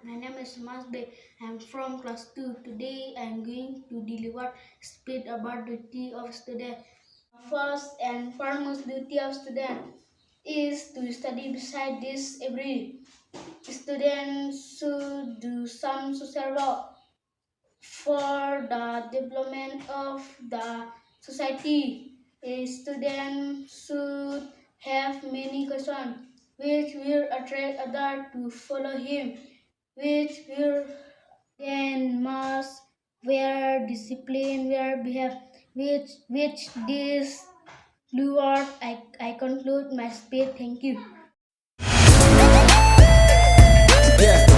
My name is Masbe. I am from class 2. Today I am going to deliver speech about duty of student. First and foremost duty of student is to study. Beside this, every student should do some social work for the development of the society. A student should have many questions which will attract others to follow him, which will then must wear discipline, wear behave, which this word I conclude my speech. Thank you. Yeah.